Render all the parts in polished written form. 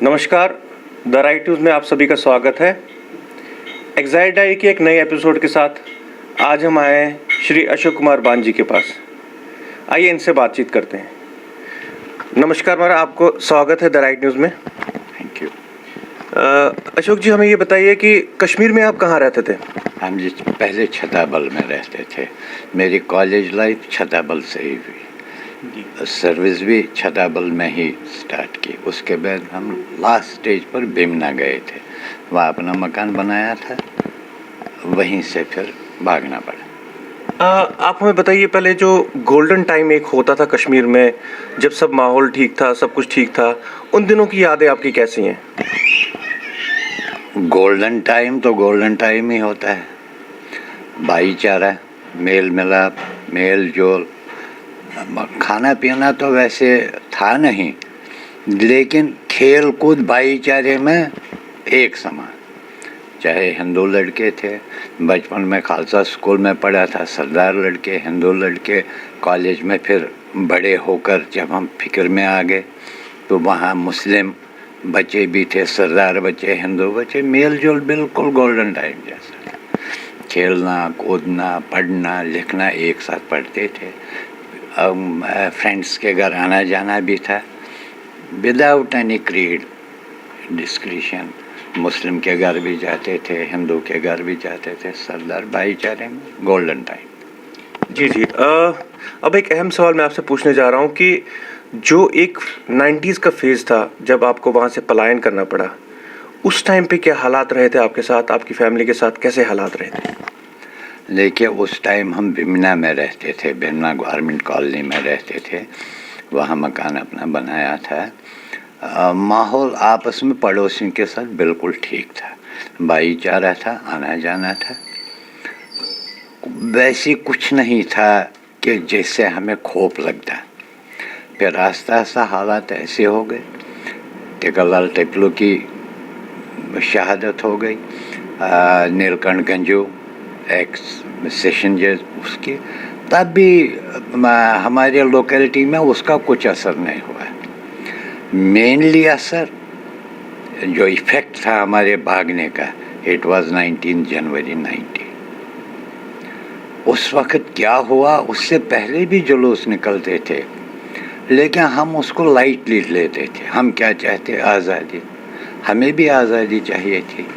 नमस्कार, the right news में आप सभी का स्वागत है। एग्जाइट डायरी के एक नए एपिसोड के साथ आज हम आए हैं श्री अशोक कुमार बान जी के पास। आइए इनसे बातचीत करते हैं। नमस्कार महाराज, आपको स्वागत है द राइट न्यूज़ में। Thank you. अशोक जी, हमें ये बताइए कि कश्मीर में आप कहाँ रहते थे? हम जी पहले छताबल में रहते थे। मेरी कॉलेज लाइफ छताबल से ही हुई, सर्विस भी छताबल में ही स्टार्ट की। उसके बाद हम लास्ट स्टेज पर बिमना गए थे, वहाँ अपना मकान बनाया था, वहीं से फिर भागना पड़ा। आप हमें बताइए, पहले जो गोल्डन टाइम एक होता था कश्मीर में, जब सब माहौल ठीक था, सब कुछ ठीक था, उन दिनों की यादें आपकी कैसी हैं? गोल्डन टाइम तो गोल्डन टाइम ही होता है। भाईचारा, मेल मिलाप, मेल जोल, खाना पीना तो वैसे था नहीं, लेकिन खेल कूद भाईचारे में एक समान। चाहे हिंदू लड़के थे, बचपन में खालसा स्कूल में पढ़ा था, सरदार लड़के, हिंदू लड़के, कॉलेज में फिर बड़े होकर जब हम फिक्र में आ गए तो वहाँ मुस्लिम बच्चे भी थे, सरदार बच्चे, हिंदू बच्चे, मेल जोल बिल्कुल गोल्डन टाइम जैसा। खेलना कूदना, पढ़ना लिखना एक साथ पढ़ते थे। फ्रेंड्स के घर आना जाना भी था, विदाउट एनी क्रीड डिस्क्रिशन। मुस्लिम के घर भी जाते थे, हिंदू के घर भी जाते थे, सरदार भाईचारे में गोल्डन टाइम। जी जी। अब एक अहम सवाल मैं आपसे पूछने जा रहा हूँ कि जो एक 90s का फेज़ था जब आपको वहाँ से पलायन करना पड़ा, उस टाइम पे क्या हालात रहे थे आपके साथ, आपकी फैमिली के साथ कैसे हालात रहे थे? देखिए, उस टाइम हम बिमना में रहते थे, बिमना गवर्नमेंट कॉलोनी में रहते थे, वहाँ मकान अपना बनाया था। माहौल आपस में पड़ोसियों के साथ बिल्कुल ठीक था, भाईचारा था, आना जाना था। वैसे कुछ नहीं था कि जिससे हमें खौफ लगता। फिर आस्ता आस्ता हालात ऐसे हो गए, टिकरलाल टिपलू की शहादत हो गई, नीलकंठ गंजू एक्स सेशन जज उसकी, तब भी हमारे लोकेलिटी में उसका कुछ असर नहीं हुआ। मेनली असर जो इफ़ेक्ट था हमारे भागने का, इट वाज 19 जनवरी 90। उस वक्त क्या हुआ, उससे पहले भी जुलूस निकलते थे, लेकिन हम उसको लाइटली लेते थे। हम क्या चाहते, आज़ादी। हमें भी आज़ादी चाहिए थी।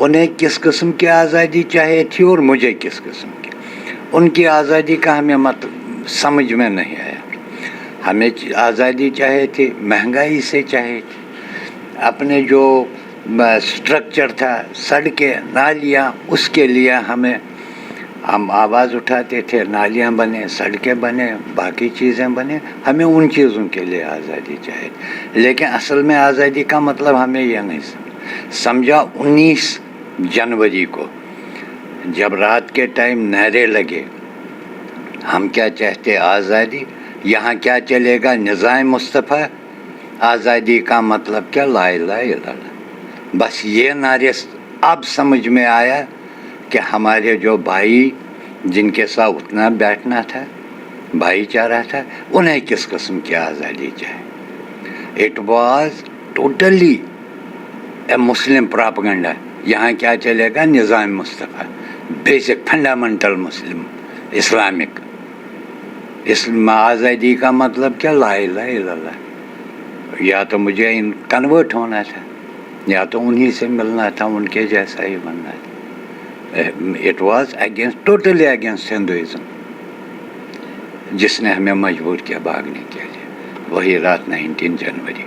उन्हें किस किस्म की आज़ादी चाहिए थी और मुझे किस किस्म की। उनकी आज़ादी का हमें मतलब समझ में नहीं आया। हमें आज़ादी चाहिए थी, महंगाई से चाहिए थी। अपने जो स्ट्रक्चर था, सड़कें नालियाँ, उसके लिए हम आवाज़ उठाते थे, नालियाँ बने, सड़कें बने, बाकी चीज़ें बने, हमें उन चीज़ों के लिए आज़ादी चाहिए। लेकिन असल में आज़ादी का मतलब हमें यह नहीं समझा। 19 जनवरी को जब रात के टाइम नारे लगे, हम क्या चाहते, आज़ादी। यहाँ क्या चलेगा, निज़ाम मुस्तफ़ा, आज़ादी का मतलब क्या, ला इलाहा इल्लल्लाह। बस ये नारे अब समझ में आया कि हमारे जो भाई जिनके साथ उठना बैठना था, भाईचारा था, उन्हें किस किस्म की आज़ादी चाहिए। It was totally A Muslim propaganda. यहाँ क्या चलेगा, निज़ाम मुस्तफ़ा, बेसिक फंडामेंटल मुस्लिम इस्लामिक। इस आज़ादी का मतलब क्या, ला इलाहा इल्लल्लाह। या तो मुझे कन्वर्ट होना था, या तो उन्हीं से मिलना था, उनके जैसा ही बनना था। It was against, totally against Hinduism, जिसने हमें मजबूर किया भागने के लिए। वही रात 19 जनवरी।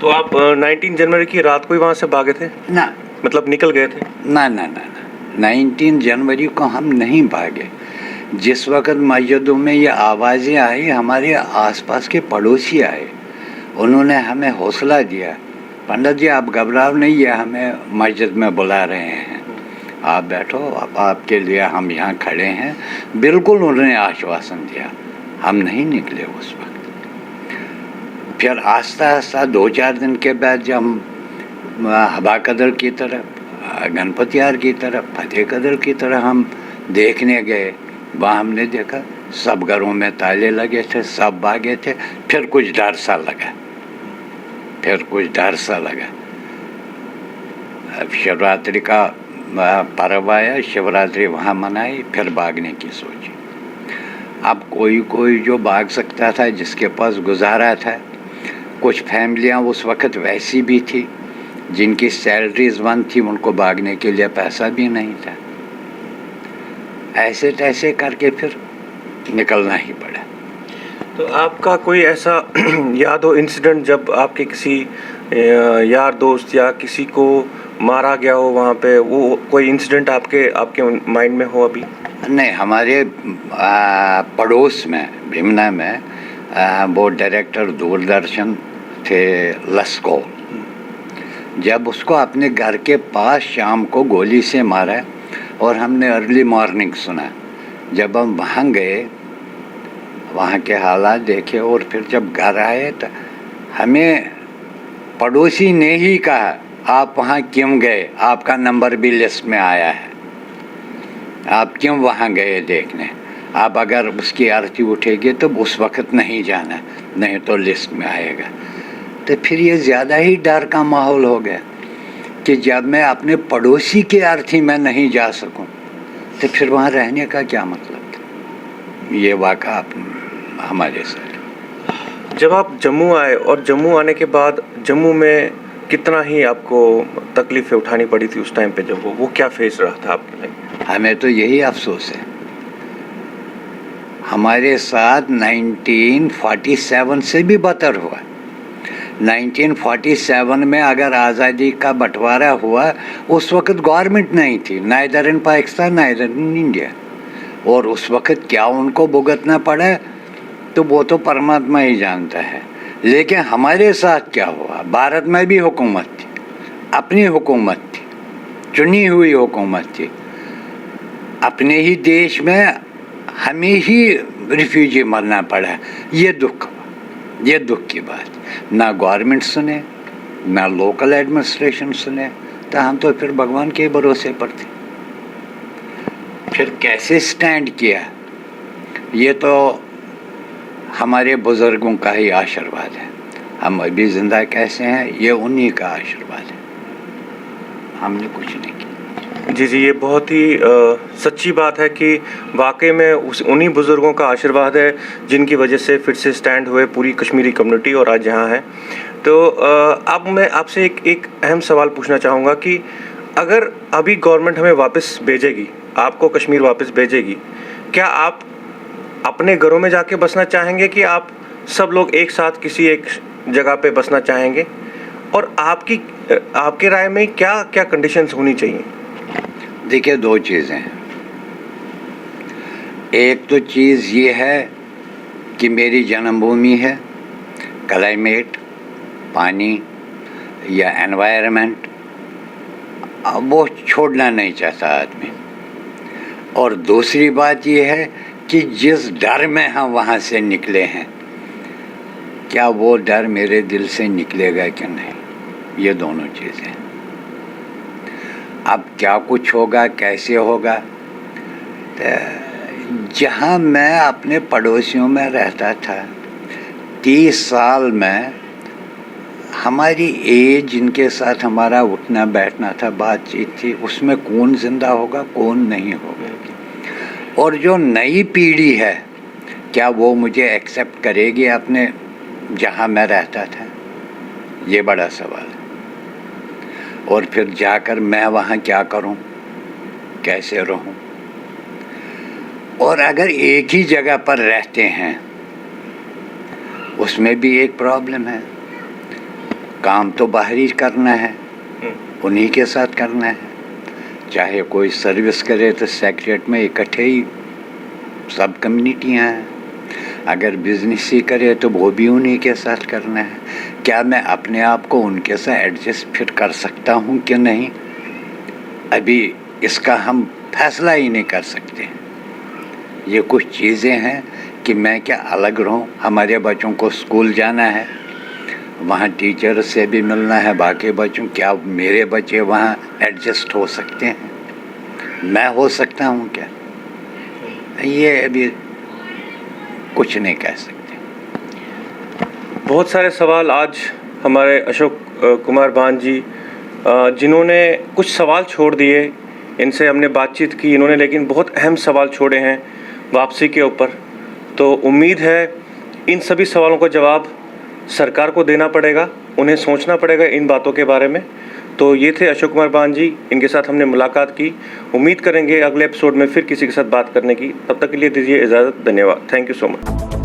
तो आप 19 जनवरी की रात को ही वहाँ से भागे थे? ना, मतलब निकल गए थे? ना ना ना ना, 19 जनवरी को हम नहीं भागे। जिस वक्त मस्जिदों में ये आवाज़ें आई, हमारे आसपास के पड़ोसी आए, उन्होंने हमें हौसला दिया, पंडित जी आप घबराओ नहीं, ये हमें मस्जिद में बुला रहे हैं, आप बैठो, अब आपके लिए हम यहाँ खड़े हैं। बिल्कुल उन्होंने आश्वासन दिया। हम नहीं निकले उस वक्त। फिर आस्ता आस्ता 2-4 दिन के बाद जब हम हवा कदर की तरफ, गणपतियार की तरफ, फतेह कदर की तरफ हम देखने गए, वहाँ हमने देखा सब घरों में ताले लगे थे, सब भागे थे। फिर कुछ डर सा लगा, फिर कुछ डर सा लगा। अब शिवरात्रि का पर्व आया, शिवरात्रि वहाँ मनाई, फिर भागने की सोची। अब कोई जो भाग सकता था, जिसके पास गुजारा था। कुछ फैमिलियाँ उस वक़्त वैसी भी थी जिनकी सैलरीज बंद थी, उनको भागने के लिए पैसा भी नहीं था। ऐसे तैसे करके फिर निकलना ही पड़ा। तो आपका कोई ऐसा याद हो इंसिडेंट जब आपके किसी यार दोस्त या किसी को मारा गया हो वहाँ पे, वो कोई इंसिडेंट आपके माइंड में हो अभी? नहीं, हमारे पड़ोस में भीमना में वो डायरेक्टर दूरदर्शन थे लस्को। जब उसको अपने घर के पास शाम को गोली से मारा और हमने अर्ली मॉर्निंग सुना। जब हम वहाँ गए, वहाँ के हालात देखे और फिर जब घर आए तो हमें पड़ोसी ने ही कहा, आप वहाँ क्यों गए, आपका नंबर भी लिस्ट में आया है, आप क्यों वहाँ गए देखने, आप अगर उसकी आरती उठेगी तो उस वक्त नहीं जाना, नहीं तो लिस्ट में आएगा। तो फिर ये ज़्यादा ही डर का माहौल हो गया कि जब मैं अपने पड़ोसी के आरती में नहीं जा सकूं तो फिर वहाँ रहने का क्या मतलब। ये वाक़ा हमारे साथ। जब आप जम्मू आए और जम्मू आने के बाद जम्मू में कितना ही आपको तकलीफ़ें उठानी पड़ी थी उस टाइम पे, जब वो क्या फेस रहा था आपके लिए? हमें तो यही अफसोस है, हमारे साथ 1947 से भी बदतर हुआ। 1947 में अगर आज़ादी का बंटवारा हुआ, उस वक़्त गवर्नमेंट नहीं थी, neither in Pakistan neither in India, और उस वक़्त क्या उनको भुगतना पड़ा तो वो तो परमात्मा ही जानता है। लेकिन हमारे साथ क्या हुआ, भारत में भी हुकूमत थी, अपनी हुकूमत थी, चुनी हुई हुकूमत थी, अपने ही देश में हमें ही रिफ्यूजी मरना पड़ा। ये दुख की बात। ना गवर्नमेंट सुने, ना लोकल एडमिनिस्ट्रेशन सुने, तो हम तो फिर भगवान के भरोसे पर थे। फिर कैसे स्टैंड किया, ये तो हमारे बुज़ुर्गों का ही आशीर्वाद है। हम अभी ज़िंदा कैसे हैं, ये उन्हीं का आशीर्वाद है, हमने कुछ नहीं किया। जी, ये बहुत ही सच्ची बात है कि वाकई में उन्हीं बुज़ुर्गों का आशीर्वाद है जिनकी वजह से फिर से स्टैंड हुए पूरी कश्मीरी कम्युनिटी और आज यहाँ है। तो अब मैं आपसे एक अहम सवाल पूछना चाहूँगा कि अगर अभी गवर्नमेंट हमें वापस भेजेगी, आपको कश्मीर वापस भेजेगी, क्या आप अपने घरों में जाके बसना चाहेंगे कि आप सब लोग एक साथ किसी एक जगह पे बसना चाहेंगे? और आपके राय में क्या क्या कंडीशंस होनी चाहिए? देखिए, दो चीज़ें हैं। एक तो चीज़ ये है कि मेरी जन्मभूमि है, क्लाइमेट, पानी या एनवायरनमेंट, वो छोड़ना नहीं चाहता आदमी। और दूसरी बात ये है कि जिस डर में हम वहाँ से निकले हैं, क्या वो डर मेरे दिल से निकलेगा कि नहीं, ये दोनों चीज़ें। अब क्या कुछ होगा, कैसे होगा, जहाँ मैं अपने पड़ोसियों में रहता था 30 साल में, हमारी एज जिनके साथ हमारा उठना बैठना था, बातचीत थी, उसमें कौन ज़िंदा होगा कौन नहीं होगा। और जो नई पीढ़ी है, क्या वो मुझे एक्सेप्ट करेगी अपने जहाँ मैं रहता था, ये बड़ा सवाल है। और फिर जाकर मैं वहाँ क्या करूँ, कैसे रहूँ। और अगर एक ही जगह पर रहते हैं, उसमें भी एक प्रॉब्लम है, काम तो बाहर ही करना है, उन्हीं के साथ करना है। चाहे कोई सर्विस करे तो सेक्रेटरीट में इकट्ठे ही सब कम्युनिटियाँ हैं, अगर बिजनेस ही करे तो वो भी उन्हीं के साथ करना है। क्या मैं अपने आप को उनके साथ एडजस्ट फिट कर सकता हूँ कि नहीं, अभी इसका हम फैसला ही नहीं कर सकते। ये कुछ चीज़ें हैं कि मैं क्या अलग रहूँ। हमारे बच्चों को स्कूल जाना है, वहाँ टीचर से भी मिलना है, बाकी बच्चों, क्या मेरे बच्चे वहाँ एडजस्ट हो सकते हैं, मैं हो सकता हूँ क्या, ये अभी कुछ नहीं कह सकते। बहुत सारे सवाल आज हमारे अशोक कुमार बान जी, जिन्होंने कुछ सवाल छोड़ दिए। इनसे हमने बातचीत की, इन्होंने लेकिन बहुत अहम सवाल छोड़े हैं वापसी के ऊपर। तो उम्मीद है इन सभी सवालों का जवाब सरकार को देना पड़ेगा, उन्हें सोचना पड़ेगा इन बातों के बारे में। तो ये थे अशोक कुमार बान जी, इनके साथ हमने मुलाकात की। उम्मीद करेंगे अगले एपिसोड में फिर किसी के साथ बात करने की। तब तक के लिए दीजिए इजाज़त। धन्यवाद। Thank you so much.